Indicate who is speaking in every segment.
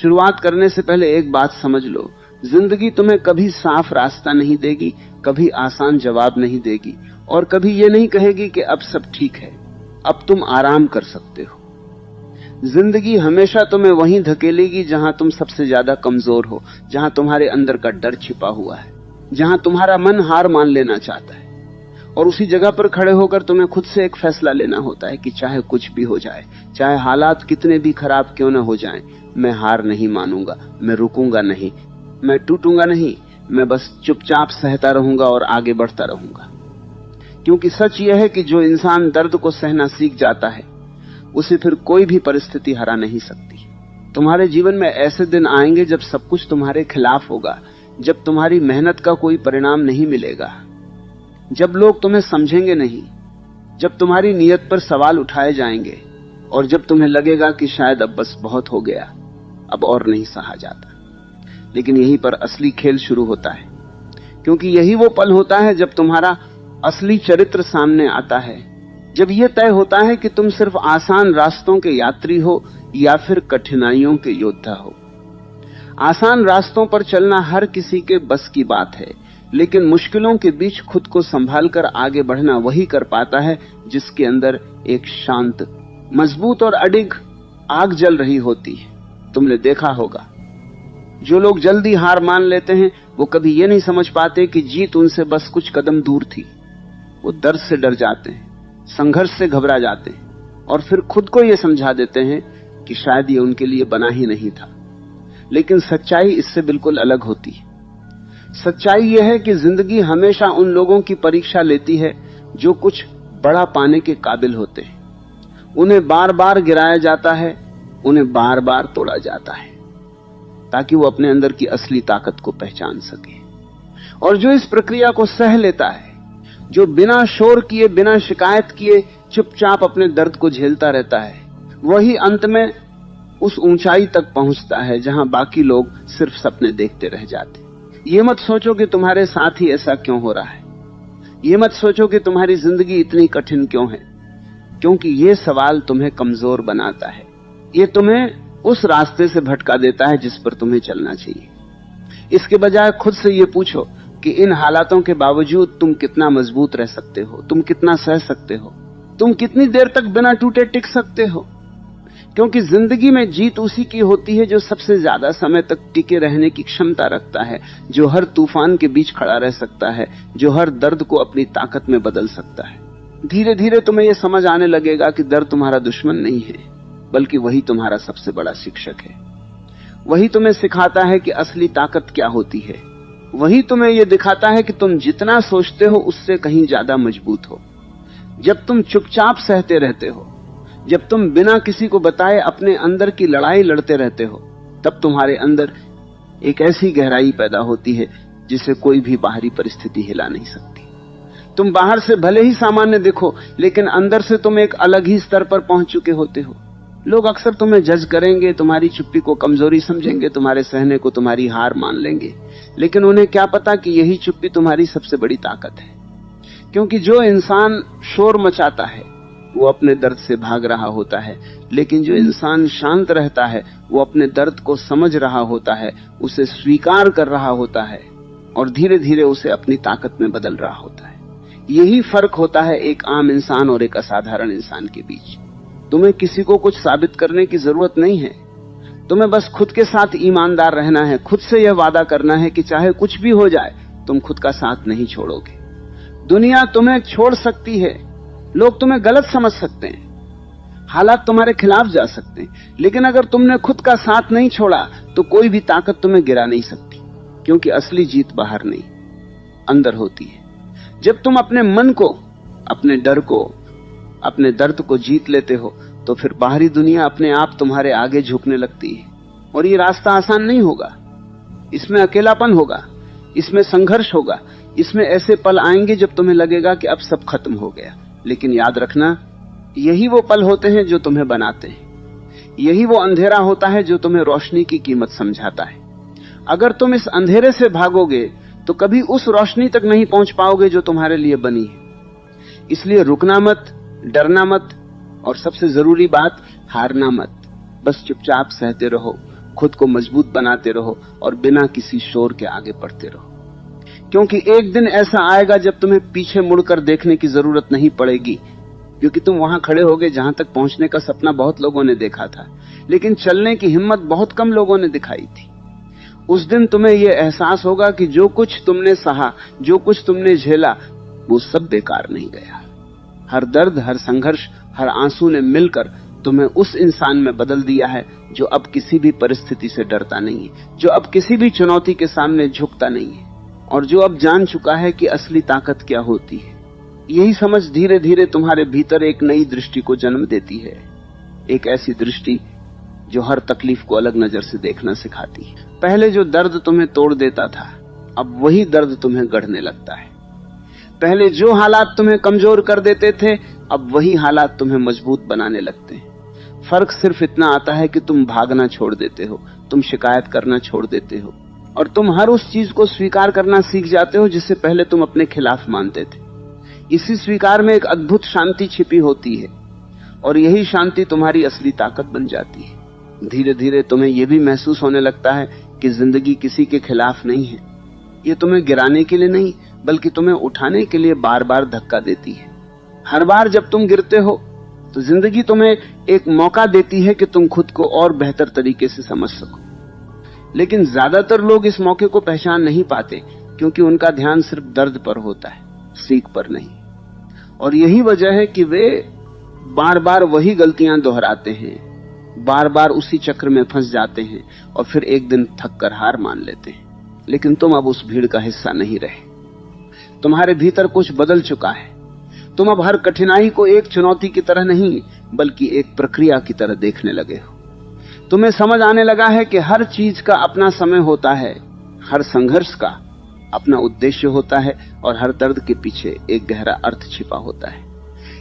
Speaker 1: शुरुआत करने से पहले एक बात समझ लो, जिंदगी तुम्हें कभी साफ रास्ता नहीं देगी, कभी आसान जवाब नहीं देगी, और कभी ये नहीं कहेगी कि अब सब ठीक है, अब तुम आराम कर सकते हो। जिंदगी हमेशा तुम्हें वहीं धकेलेगी जहां तुम सबसे ज्यादा कमजोर हो, जहां तुम्हारे अंदर का डर छिपा हुआ है, जहां तुम्हारा मन हार मान लेना चाहता है। और उसी जगह पर खड़े होकर तुम्हें खुद से एक फैसला लेना होता है कि चाहे कुछ भी हो जाए, चाहे हालात कितने भी खराब क्यों न हो जाएं, मैं हार नहीं मानूंगा, मैं रुकूंगा नहीं, मैं टूटूंगा नहीं, मैं बस चुपचाप सहता रहूंगा और आगे बढ़ता रहूंगा। क्योंकि सच यह है कि जो इंसान दर्द को सहना सीख जाता है, उसे फिर कोई भी परिस्थिति हरा नहीं सकती। तुम्हारे जीवन में ऐसे दिन आएंगे जब सब कुछ तुम्हारे खिलाफ होगा, जब तुम्हारी मेहनत का कोई परिणाम नहीं मिलेगा, जब लोग तुम्हें समझेंगे नहीं, जब तुम्हारी नीयत पर सवाल उठाए जाएंगे, और जब तुम्हें लगेगा कि शायद अब बस बहुत हो गया, अब और नहीं सहा जाता। लेकिन यहीं पर असली खेल शुरू होता है, क्योंकि यही वो पल होता है जब तुम्हारा असली चरित्र सामने आता है, जब यह तय होता है कि तुम सिर्फ आसान रास्तों के यात्री हो या फिर कठिनाइयों के योद्धा हो। आसान रास्तों पर चलना हर किसी के बस की बात है, लेकिन मुश्किलों के बीच खुद को संभालकर आगे बढ़ना वही कर पाता है जिसके अंदर एक शांत, मजबूत और अडिग आग जल रही होती है। तुमने देखा होगा, जो लोग जल्दी हार मान लेते हैं वो कभी ये नहीं समझ पाते कि जीत उनसे बस कुछ कदम दूर थी। वो दर्द से डर जाते हैं, संघर्ष से घबरा जाते हैं, और फिर खुद को ये समझा देते हैं कि शायद ये उनके लिए बना ही नहीं था। लेकिन सच्चाई इससे बिल्कुल अलग होती है। सच्चाई यह है कि जिंदगी हमेशा उन लोगों की परीक्षा लेती है जो कुछ बड़ा पाने के काबिल होते हैं। उन्हें बार बार गिराया जाता है, उन्हें बार बार तोड़ा जाता है, ताकि वो अपने अंदर की असली ताकत को पहचान सके। और जो इस प्रक्रिया को सह लेता है, जो बिना शोर किए, बिना शिकायत किए चुपचाप अपने दर्द को झेलता रहता है, वही अंत में उस ऊंचाई तक पहुंचता है जहां बाकी लोग सिर्फ सपने देखते रह जाते। ये मत सोचो कि तुम्हारे साथ ही ऐसा क्यों हो रहा है, ये मत सोचो कि तुम्हारी जिंदगी इतनी कठिन क्यों है, क्योंकि ये सवाल तुम्हें कमजोर बनाता है। ये तुम्हें उस रास्ते से भटका देता है जिस पर तुम्हें चलना चाहिए। इसके बजाय खुद से ये पूछो कि इन हालातों के बावजूद तुम कितना मजबूत रह सकते हो, तुम कितना सह सकते हो, तुम कितनी देर तक बिना टूटे टिक सकते हो। क्योंकि जिंदगी में जीत उसी की होती है जो सबसे ज्यादा समय तक टिके रहने की क्षमता रखता है, जो हर तूफान के बीच खड़ा रह सकता है, जो हर दर्द को अपनी ताकत में बदल सकता है। धीरे धीरे तुम्हें यह समझ आने लगेगा कि दर्द तुम्हारा दुश्मन नहीं है, बल्कि वही तुम्हारा सबसे बड़ा शिक्षक है। वही तुम्हें सिखाता है कि असली ताकत क्या होती है। वही तुम्हें यह दिखाता है कि तुम जितना सोचते हो उससे कहीं ज्यादा मजबूत हो। जब तुम चुपचाप सहते रहते हो, जब तुम बिना किसी को बताए अपने अंदर की लड़ाई लड़ते रहते हो, तब तुम्हारे अंदर एक ऐसी गहराई पैदा होती है जिसे कोई भी बाहरी परिस्थिति हिला नहीं सकती। तुम बाहर से भले ही सामान्य दिखो, लेकिन अंदर से तुम एक अलग ही स्तर पर पहुंच चुके होते हो। लोग अक्सर तुम्हें जज करेंगे, तुम्हारी चुप्पी को कमजोरी समझेंगे, तुम्हारे सहने को तुम्हारी हार मान लेंगे, लेकिन उन्हें क्या पता कि यही चुप्पी तुम्हारी सबसे बड़ी ताकत है। क्योंकि जो इंसान शोर मचाता है वो अपने दर्द से भाग रहा होता है, लेकिन जो इंसान शांत रहता है वो अपने दर्द को समझ रहा होता है, उसे स्वीकार कर रहा होता है और धीरे धीरे उसे अपनी ताकत में बदल रहा होता है। यही फर्क होता है एक आम इंसान और एक असाधारण इंसान के बीच। तुम्हें किसी को कुछ साबित करने की जरूरत नहीं है, तुम्हें बस खुद के साथ ईमानदार रहना है, खुद से यह वादा करना है कि चाहे कुछ भी हो जाए तुम खुद का साथ नहीं छोड़ोगे। दुनिया तुम्हें छोड़ सकती है, लोग तुम्हें गलत समझ सकते हैं, हालात तुम्हारे खिलाफ जा सकते हैं, लेकिन अगर तुमने खुद का साथ नहीं छोड़ा तो कोई भी ताकत तुम्हें गिरा नहीं सकती। क्योंकि असली जीत बाहर नहीं, अंदर होती है। जब तुम अपने मन को, अपने डर को, अपने दर्द को जीत लेते हो तो फिर बाहरी दुनिया अपने आप तुम्हारे आगे झुकने लगती है। और ये रास्ता आसान नहीं होगा, इसमें अकेलापन होगा, इसमें संघर्ष होगा, इसमें ऐसे पल आएंगे जब तुम्हें लगेगा कि अब सब खत्म हो गया। लेकिन याद रखना, यही वो पल होते हैं जो तुम्हें बनाते हैं। यही वो अंधेरा होता है जो तुम्हें रोशनी की कीमत समझाता है। अगर तुम इस अंधेरे से भागोगे तो कभी उस रोशनी तक नहीं पहुंच पाओगे जो तुम्हारे लिए बनी है। इसलिए रुकना मत, डरना मत, और सबसे जरूरी बात, हारना मत। बस चुपचाप सहते रहो, खुद को मजबूत बनाते रहो और बिना किसी शोर के आगे बढ़ते रहो, क्योंकि एक दिन ऐसा आएगा जब तुम्हें पीछे मुड़कर देखने की जरूरत नहीं पड़ेगी, क्योंकि तुम वहां खड़े होगे जहां तक पहुंचने का सपना बहुत लोगों ने देखा था, लेकिन चलने की हिम्मत बहुत कम लोगों ने दिखाई थी। उस दिन तुम्हें यह एहसास होगा कि जो कुछ तुमने सहा, जो कुछ तुमने झेला, वो सब बेकार नहीं गया। हर दर्द, हर संघर्ष, हर आंसू ने मिलकर तुम्हें उस इंसान में बदल दिया है जो अब किसी भी परिस्थिति से डरता नहीं है, जो अब किसी भी चुनौती के सामने झुकता नहीं है, और जो अब जान चुका है कि असली ताकत क्या होती है। यही समझ धीरे धीरे तुम्हारे भीतर एक नई दृष्टि को जन्म देती है, एक ऐसी दृष्टि जो हर तकलीफ को अलग नजर से देखना सिखाती है। पहले जो दर्द तुम्हें तोड़ देता था, अब वही दर्द तुम्हें गढ़ने लगता है। पहले जो हालात तुम्हें कमजोर कर देते थे, अब वही हालात तुम्हें मजबूत बनाने लगते हैं। फर्क सिर्फ इतना आता है कि तुम भागना छोड़ देते हो, तुम शिकायत करना छोड़ देते हो, और तुम हर उस चीज को स्वीकार करना सीख जाते हो जिसे पहले तुम अपने खिलाफ मानते थे। इसी स्वीकार में एक अद्भुत शांति छिपी होती है, और यही शांति तुम्हारी असली ताकत बन जाती है। धीरे धीरे तुम्हें यह भी महसूस होने लगता है कि जिंदगी किसी के खिलाफ नहीं है। ये तुम्हें गिराने के लिए नहीं, बल्कि तुम्हें उठाने के लिए बार बार धक्का देती है। हर बार जब तुम गिरते हो तो जिंदगी तुम्हें एक मौका देती है कि तुम खुद को और बेहतर तरीके से समझ सको। लेकिन ज्यादातर लोग इस मौके को पहचान नहीं पाते, क्योंकि उनका ध्यान सिर्फ दर्द पर होता है, सीख पर नहीं। और यही वजह है कि वे बार बार वही गलतियां दोहराते हैं, बार बार उसी चक्र में फंस जाते हैं, और फिर एक दिन थक कर हार मान लेते हैं। लेकिन तुम अब उस भीड़ का हिस्सा नहीं रहे। तुम्हारे भीतर कुछ बदल चुका है। तुम अब हर कठिनाई को एक चुनौती की तरह नहीं, बल्कि एक प्रक्रिया की तरह देखने लगे हो। तुम्हें समझ आने लगा है कि हर चीज का अपना समय होता है, हर संघर्ष का अपना उद्देश्य होता है, और हर दर्द के पीछे एक गहरा अर्थ छिपा होता है।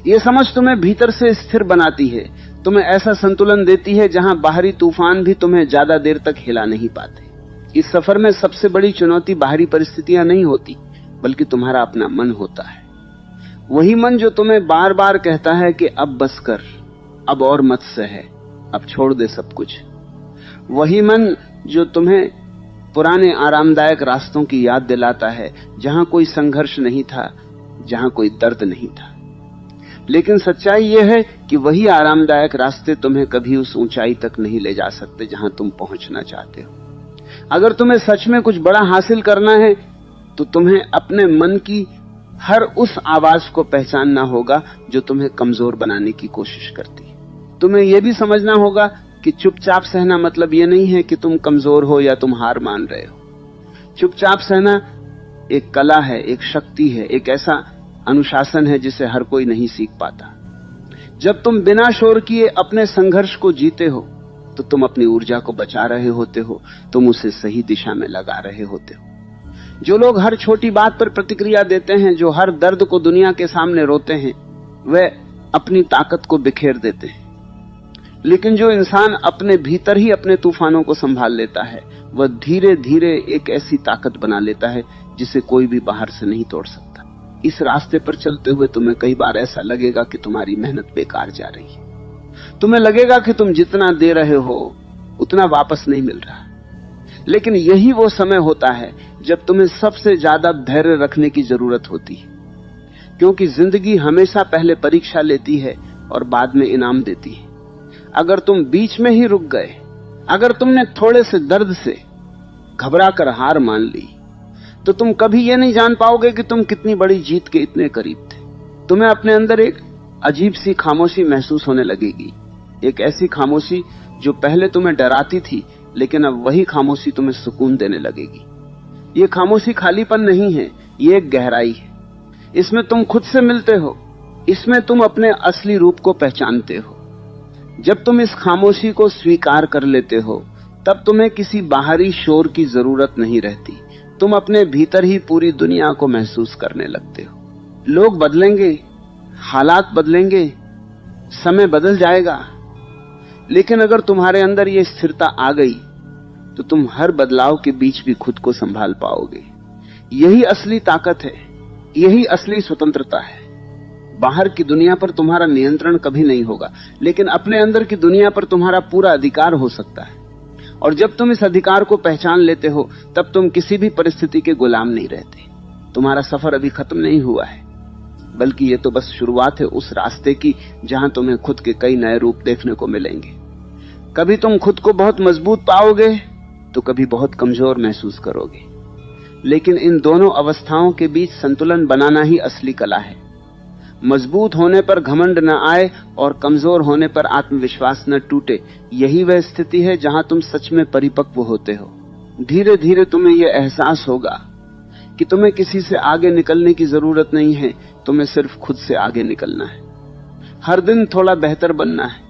Speaker 1: यह समझ तुम्हें भीतर से स्थिर बनाती है, तुम्हें ऐसा संतुलन देती है जहां बाहरी तूफान भी तुम्हें ज्यादा देर तक हिला नहीं पाते। इस सफर में सबसे बड़ी चुनौती बाहरी परिस्थितियां नहीं होती, बल्कि तुम्हारा अपना मन होता है। वही मन जो तुम्हें बार बार कहता है कि अब बस कर, अब और मत सह, अब छोड़ दे सब कुछ। वही मन जो तुम्हें पुराने आरामदायक रास्तों की याद दिलाता है, जहां कोई संघर्ष नहीं था, जहां कोई दर्द नहीं था। लेकिन सच्चाई यह है कि वही आरामदायक रास्ते तुम्हें कभी उस ऊंचाई तक नहीं ले जा सकते जहां तुम पहुंचना चाहते हो। अगर तुम्हें सच में कुछ बड़ा हासिल करना है, तो तुम्हें अपने मन की हर उस आवाज को पहचानना होगा जो तुम्हें कमजोर बनाने की कोशिश करती है। तुम्हें यह भी समझना होगा कि चुपचाप सहना मतलब यह नहीं है कि तुम कमजोर हो या तुम हार मान रहे हो। चुपचाप सहना एक कला है, एक शक्ति है, एक ऐसा अनुशासन है जिसे हर कोई नहीं सीख पाता। जब तुम बिना शोर किए अपने संघर्ष को जीते हो, तो तुम अपनी ऊर्जा को बचा रहे होते हो, तुम उसे सही दिशा में लगा रहे होते हो। जो लोग हर छोटी बात पर प्रतिक्रिया देते हैं, जो हर दर्द को दुनिया के सामने रोते हैं, वे अपनी ताकत को बिखेर देते हैं। लेकिन जो इंसान अपने भीतर ही अपने तूफानों को संभाल लेता है, वह धीरे धीरे एक ऐसी ताकत बना लेता है जिसे कोई भी बाहर से नहीं तोड़ सकता। इस रास्ते पर चलते हुए तुम्हें कई बार ऐसा लगेगा कि तुम्हारी मेहनत बेकार जा रही है। तुम्हें लगेगा कि तुम जितना दे रहे हो उतना वापस नहीं मिल रहा। लेकिन यही वो समय होता है जब तुम्हें सबसे ज्यादा धैर्य रखने की जरूरत होती है, क्योंकि जिंदगी हमेशा पहले परीक्षा लेती है और बाद में इनाम देती है। अगर तुम बीच में ही रुक गए, अगर तुमने थोड़े से दर्द से घबराकर हार मान ली, तो तुम कभी यह नहीं जान पाओगे कि तुम कितनी बड़ी जीत के इतने करीब थे। तुम्हें अपने अंदर एक अजीब सी खामोशी महसूस होने लगेगी, एक ऐसी खामोशी जो पहले तुम्हें डराती थी, लेकिन अब वही खामोशी तुम्हें सुकून देने लगेगी। ये खामोशी खालीपन नहीं है, ये एक गहराई है। इसमें तुम खुद से मिलते हो, इसमें तुम अपने असली रूप को पहचानते हो। जब तुम इस खामोशी को स्वीकार कर लेते हो, तब तुम्हें किसी बाहरी शोर की जरूरत नहीं रहती। तुम अपने भीतर ही पूरी दुनिया को महसूस करने लगते हो। लोग बदलेंगे, हालात बदलेंगे, समय बदल जाएगा, लेकिन अगर तुम्हारे अंदर ये स्थिरता आ गई, तो तुम हर बदलाव के बीच भी खुद को संभाल पाओगे। यही असली ताकत है, यही असली स्वतंत्रता है। बाहर की दुनिया पर तुम्हारा नियंत्रण कभी नहीं होगा, लेकिन अपने अंदर की दुनिया पर तुम्हारा पूरा अधिकार हो सकता है। और जब तुम इस अधिकार को पहचान लेते हो तब तुम किसी भी परिस्थिति के गुलाम नहीं रहते। तुम्हारा सफर अभी खत्म नहीं हुआ है, बल्कि ये तो बस शुरुआत है उस रास्ते की जहां तुम्हें खुद के कई नए रूप देखने को मिलेंगे। कभी तुम खुद को बहुत मजबूत पाओगे तो कभी बहुत कमजोर महसूस करोगे, लेकिन इन दोनों अवस्थाओं के बीच संतुलन बनाना ही असली कला है। मजबूत होने पर घमंड न आए और कमजोर होने पर आत्मविश्वास न टूटे, यही वह स्थिति है जहां तुम सच में परिपक्व होते हो। धीरे धीरे तुम्हें यह एहसास होगा कि तुम्हें किसी से आगे निकलने की जरूरत नहीं है, तुम्हें सिर्फ खुद से आगे निकलना है। हर दिन थोड़ा बेहतर बनना है,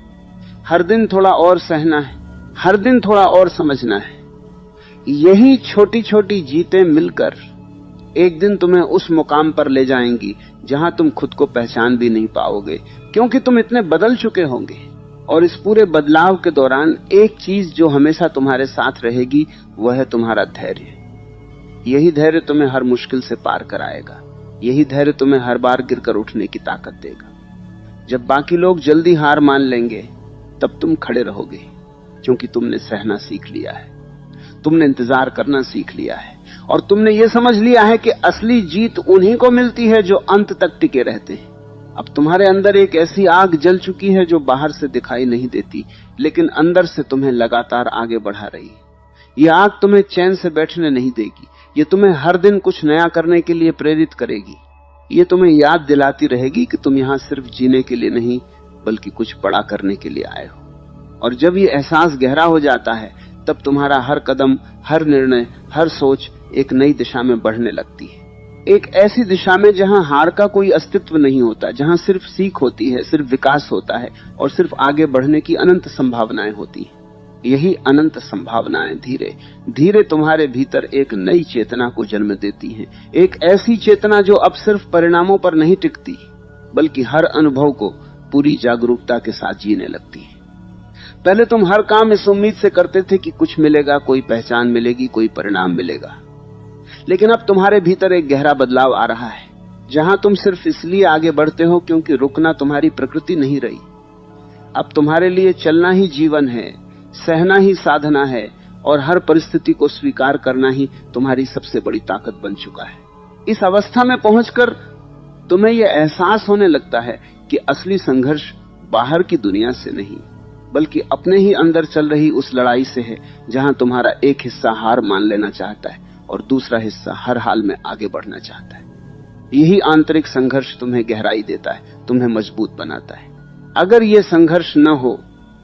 Speaker 1: हर दिन थोड़ा और सहना है, हर दिन थोड़ा और समझना है। यही छोटी छोटी जीतें मिलकर एक दिन तुम्हें उस मुकाम पर ले जाएंगी जहां तुम खुद को पहचान भी नहीं पाओगे, क्योंकि तुम इतने बदल चुके होंगे। और इस पूरे बदलाव के दौरान एक चीज जो हमेशा तुम्हारे साथ रहेगी वह है तुम्हारा धैर्य। यही धैर्य तुम्हें हर मुश्किल से पार कराएगा, यही धैर्य तुम्हें हर बार गिरकर उठने की ताकत देगा। जब बाकी लोग जल्दी हार मान लेंगे तब तुम खड़े रहोगे, क्योंकि तुमने सहना सीख लिया है, तुमने इंतजार करना सीख लिया है, और तुमने ये समझ लिया है कि असली जीत उन्हीं को मिलती है जो अंत तक टिके रहते हैं। अब तुम्हारे अंदर एक ऐसी आग जल चुकी है जो बाहर से दिखाई नहीं देती, लेकिन अंदर से तुम्हें लगातार आगे बढ़ा रही है। यह आग तुम्हें चैन से बैठने नहीं देगी, ये तुम्हें हर दिन कुछ नया करने के लिए प्रेरित करेगी। ये तुम्हें याद दिलाती रहेगी कि तुम यहां सिर्फ जीने के लिए नहीं बल्कि कुछ बड़ा करने के लिए आए हो। और जब ये एहसास गहरा हो जाता है तब तुम्हारा हर कदम, हर निर्णय, हर सोच एक नई दिशा में बढ़ने लगती है। एक ऐसी दिशा में जहां हार का कोई अस्तित्व नहीं होता, जहां सिर्फ सीख होती है, सिर्फ विकास होता है और सिर्फ आगे बढ़ने की अनंत संभावनाएं होती हैं। यही अनंत संभावनाएं धीरे धीरे तुम्हारे भीतर एक नई चेतना को जन्म देती हैं, एक ऐसी चेतना जो अब सिर्फ परिणामों पर नहीं टिकती बल्कि हर अनुभव को पूरी जागरूकता के साथ जीने लगती है। पहले तुम हर काम इस उम्मीद से करते थे कि कुछ मिलेगा, कोई पहचान मिलेगी, कोई परिणाम मिलेगा, लेकिन अब तुम्हारे भीतर एक गहरा बदलाव आ रहा है, जहां तुम सिर्फ इसलिए आगे बढ़ते हो क्योंकि रुकना तुम्हारी प्रकृति नहीं रही। अब तुम्हारे लिए चलना ही जीवन है, सहना ही साधना है और हर परिस्थिति को स्वीकार करना ही तुम्हारी सबसे बड़ी ताकत बन चुका है। इस अवस्था में पहुंचकर तुम्हें यह एहसास होने लगता है कि असली संघर्ष बाहर की दुनिया से नहीं बल्कि अपने ही अंदर चल रही उस लड़ाई से है, जहां तुम्हारा एक हिस्सा हार मान लेना चाहता है और दूसरा हिस्सा हर हाल में आगे बढ़ना चाहता है। यही आंतरिक संघर्ष तुम्हें गहराई देता है, तुम्हें मजबूत बनाता है। अगर यह संघर्ष न हो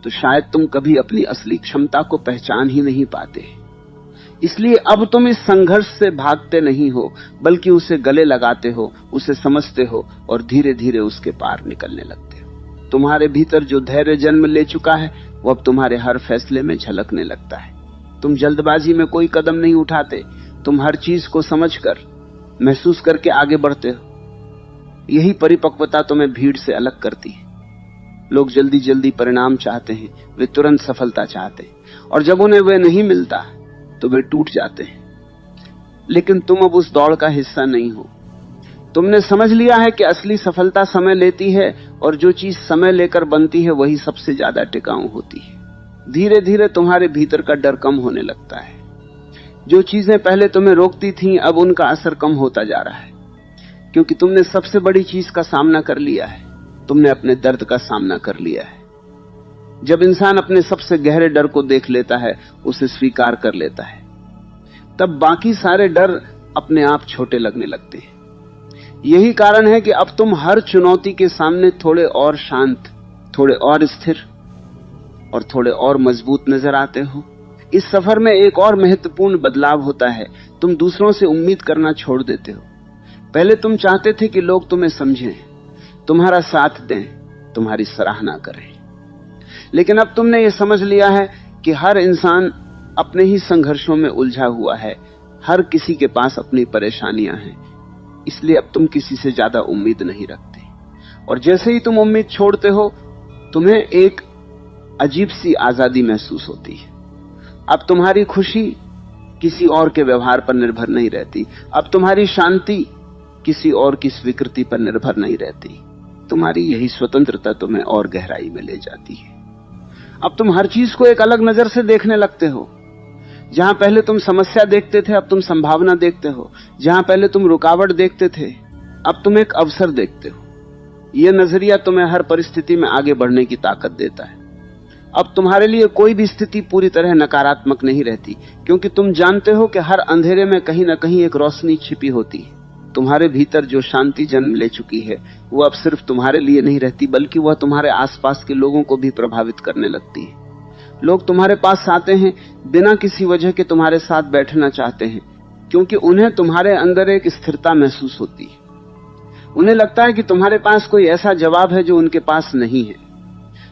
Speaker 1: तो शायद तुम कभी अपनी असली क्षमता को पहचान ही नहीं पाते। इसलिए अब तुम इस संघर्ष से भागते नहीं हो बल्कि उसे गले लगाते हो, उसे समझते हो और धीरे धीरे उसके पार निकलने लगते हो। तुम्हारे भीतर जो धैर्य जन्म ले चुका है वो अब तुम्हारे हर फैसले में झलकने लगता है। तुम जल्दबाजी में कोई कदम नहीं उठाते, तुम हर चीज को समझकर, महसूस करके आगे बढ़ते हो। यही परिपक्वता तुम्हें भीड़ से अलग करती है। लोग जल्दी जल्दी परिणाम चाहते हैं, वे तुरंत सफलता चाहते हैं और जब उन्हें वह नहीं मिलता तो वे टूट जाते हैं। लेकिन तुम अब उस दौड़ का हिस्सा नहीं हो। तुमने समझ लिया है कि असली सफलता समय लेती है और जो चीज समय लेकर बनती है वही सबसे ज्यादा टिकाऊ होती है। धीरे धीरे तुम्हारे भीतर का डर कम होने लगता है। जो चीजें पहले तुम्हें रोकती थीं अब उनका असर कम होता जा रहा है, क्योंकि तुमने सबसे बड़ी चीज का सामना कर लिया है, तुमने अपने दर्द का सामना कर लिया है। जब इंसान अपने सबसे गहरे डर को देख लेता है, उसे स्वीकार कर लेता है, तब बाकी सारे डर अपने आप छोटे लगने लगते हैं। यही कारण है कि अब तुम हर चुनौती के सामने थोड़े और शांत, थोड़े और स्थिर और थोड़े और मजबूत नजर आते हो। इस सफर में एक और महत्वपूर्ण बदलाव होता है, तुम दूसरों से उम्मीद करना छोड़ देते हो। पहले तुम चाहते थे कि लोग तुम्हें समझें, तुम्हारा साथ दें, तुम्हारी सराहना करें, लेकिन अब तुमने यह समझ लिया है कि हर इंसान अपने ही संघर्षों में उलझा हुआ है, हर किसी के पास अपनी परेशानियां हैं। इसलिए अब तुम किसी से ज्यादा उम्मीद नहीं रखते, और जैसे ही तुम उम्मीद छोड़ते हो तुम्हें एक अजीब सी आजादी महसूस होती है। अब तुम्हारी खुशी किसी और के व्यवहार पर निर्भर नहीं रहती, अब तुम्हारी शांति किसी और की स्वीकृति पर निर्भर नहीं रहती। तुम्हारी यही स्वतंत्रता तुम्हें और गहराई में ले जाती है। अब तुम हर चीज को एक अलग नजर से देखने लगते हो। जहां पहले तुम समस्या देखते थे अब तुम संभावना देखते हो, जहां पहले तुम रुकावट देखते थे अब तुम एक अवसर देखते हो। यह नजरिया तुम्हें हर परिस्थिति में आगे बढ़ने की ताकत देता है। अब तुम्हारे लिए कोई भी स्थिति पूरी तरह नकारात्मक नहीं रहती, क्योंकि तुम जानते हो कि हर अंधेरे में कहीं ना कहीं एक रोशनी छिपी होती है। तुम्हारे भीतर जो शांति जन्म ले चुकी है वो अब सिर्फ तुम्हारे लिए नहीं रहती, बल्कि वह तुम्हारे आसपास के लोगों को भी प्रभावित करने लगती है। लोग तुम्हारे पास आते हैं बिना किसी वजह के तुम्हारे साथ बैठना चाहते हैं, क्योंकि उन्हें तुम्हारे अंदर एक स्थिरता महसूस होती है। उन्हें लगता है कि तुम्हारे पास कोई ऐसा जवाब है जो उनके पास नहीं है,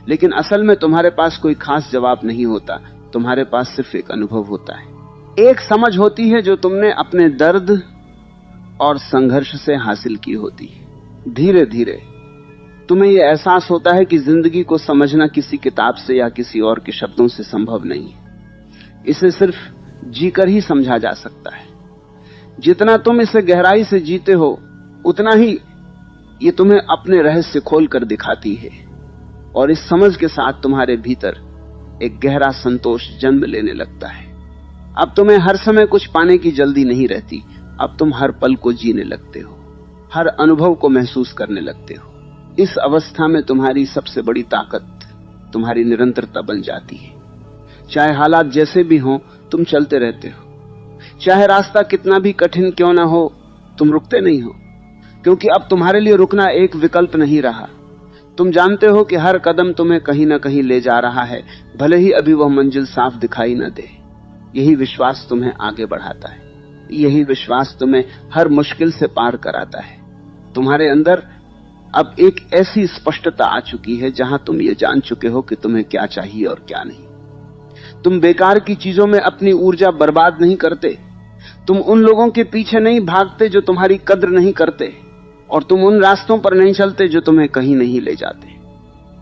Speaker 1: लेकिन असल में तुम्हारे पास कोई खास जवाब नहीं होता, तुम्हारे पास सिर्फ एक अनुभव होता है, एक समझ होती है जो तुमने अपने दर्द और संघर्ष से हासिल की होती है। धीरे धीरे तुम्हें यह एहसास होता है कि जिंदगी को समझना किसी किताब से या किसी और के शब्दों से संभव नहीं है। इसे सिर्फ जीकर ही समझा जा सकता है। जितना तुम इसे गहराई से जीते हो उतना ही ये तुम्हें अपने रहस्य खोल कर दिखाती है, और इस समझ के साथ तुम्हारे भीतर एक गहरा संतोष जन्म लेने लगता है। अब तुम्हें हर समय कुछ पाने की जल्दी नहीं रहती, अब तुम हर पल को जीने लगते हो, हर अनुभव को महसूस करने लगते हो। इस अवस्था में तुम्हारी सबसे बड़ी ताकत तुम्हारी निरंतरता बन जाती है। चाहे हालात जैसे भी हों तुम चलते रहते हो, चाहे रास्ता कितना भी कठिन क्यों ना हो तुम रुकते नहीं हो, क्योंकि अब तुम्हारे लिए रुकना एक विकल्प नहीं रहा। तुम जानते हो कि हर कदम तुम्हें कहीं ना कहीं ले जा रहा है, भले ही अभी वह मंजिल साफ दिखाई न दे। यही विश्वास तुम्हें आगे बढ़ाता है, यही विश्वास तुम्हें हर मुश्किल से पार कराता है। तुम्हारे अंदर अब एक ऐसी स्पष्टता आ चुकी है जहां तुम ये जान चुके हो कि तुम्हें क्या चाहिए और क्या नहीं। तुम बेकार की चीजों में अपनी ऊर्जा बर्बाद नहीं करते, तुम उन लोगों के पीछे नहीं भागते जो तुम्हारी कद्र नहीं करते, और तुम उन रास्तों पर नहीं चलते जो तुम्हें कहीं नहीं ले जाते।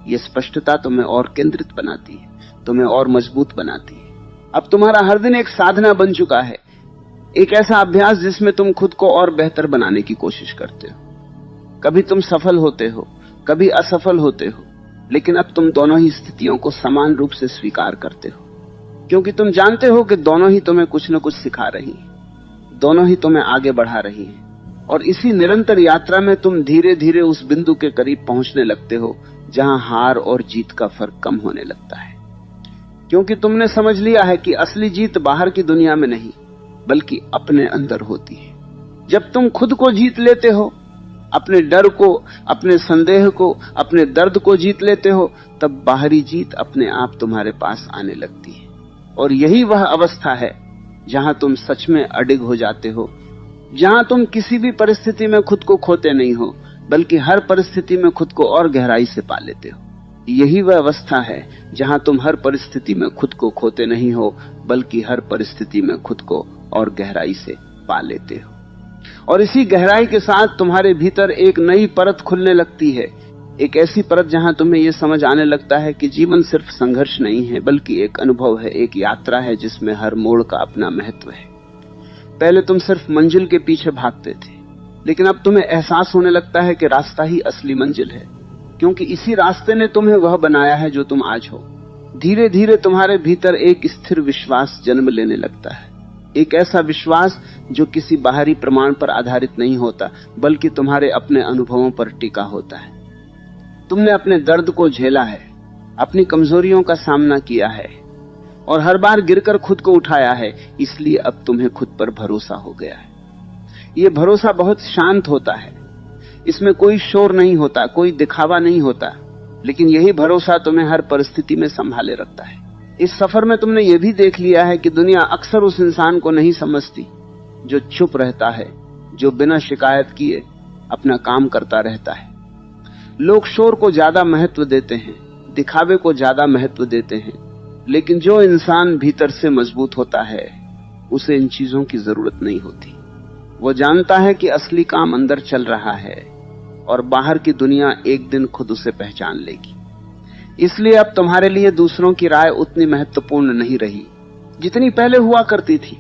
Speaker 1: ये स्पष्टता तुम्हें और केंद्रित बनाती है, तुम्हें और मजबूत बनाती है। अब तुम्हारा हर दिन एक साधना बन चुका है, एक ऐसा अभ्यास जिसमें तुम खुद को और बेहतर बनाने की कोशिश करते हो। कभी तुम सफल होते हो, कभी असफल होते हो, लेकिन अब तुम दोनों ही स्थितियों को समान रूप से स्वीकार करते हो, क्योंकि तुम जानते हो कि दोनों ही तुम्हें कुछ न कुछ सिखा रही हैं, दोनों ही तुम्हें आगे बढ़ा रही हैं। और इसी निरंतर यात्रा में तुम धीरे धीरे उस बिंदु के करीब पहुंचने लगते हो जहां हार और जीत का फर्क कम होने लगता है, क्योंकि तुमने समझ लिया है कि असली जीत बाहर की दुनिया में नहीं बल्कि अपने अंदर होती है। जब तुम खुद को जीत लेते हो, अपने डर को, अपने संदेह को, अपने दर्द को जीत लेते हो, तब बाहरी जीत अपने आप तुम्हारे पास आने लगती है। और यही वह अवस्था है जहां तुम सच में अडिग हो जाते हो, जहां तुम किसी भी परिस्थिति में खुद को खोते नहीं हो, बल्कि हर परिस्थिति में खुद को और गहराई से पा लेते हो। यही वह अवस्था है जहां तुम हर परिस्थिति में खुद को खोते नहीं हो, बल्कि हर परिस्थिति में खुद को और गहराई से पा लेते हो। और इसी गहराई के साथ तुम्हारे भीतर एक नई परत खुलने लगती है, एक ऐसी परत जहां तुम्हें यह समझ आने लगता है कि जीवन सिर्फ संघर्ष नहीं है, बल्कि एक अनुभव है, एक यात्रा है जिसमें हर मोड़ का अपना महत्व है। पहले तुम सिर्फ मंजिल के पीछे भागते थे, लेकिन अब तुम्हें एहसास होने लगता है कि रास्ता ही असली मंजिल है, क्योंकि इसी रास्ते ने तुम्हें वह बनाया है जो तुम आज हो। धीरे धीरे तुम्हारे भीतर एक स्थिर विश्वास जन्म लेने लगता है, एक ऐसा विश्वास जो किसी बाहरी प्रमाण पर आधारित नहीं होता, बल्कि तुम्हारे अपने अनुभवों पर टिका होता है। तुमने अपने दर्द को झेला है, अपनी कमजोरियों का सामना किया है, और हर बार गिरकर खुद को उठाया है, इसलिए अब तुम्हें खुद पर भरोसा हो गया है। यह भरोसा बहुत शांत होता है, इसमें कोई शोर नहीं होता, कोई दिखावा नहीं होता, लेकिन यही भरोसा तुम्हें हर परिस्थिति में संभाले रखता है। इस सफर में तुमने यह भी देख लिया है कि दुनिया अक्सर उस इंसान को नहीं समझती जो चुप रहता है, जो बिना शिकायत किए अपना काम करता रहता है। लोग शोर को ज्यादा महत्व देते हैं, दिखावे को ज्यादा महत्व देते हैं, लेकिन जो इंसान भीतर से मजबूत होता है उसे इन चीजों की जरूरत नहीं होती। वो जानता है कि असली काम अंदर चल रहा है और बाहर की दुनिया एक दिन खुद उसे पहचान लेगी। इसलिए अब तुम्हारे लिए दूसरों की राय उतनी महत्वपूर्ण नहीं रही जितनी पहले हुआ करती थी।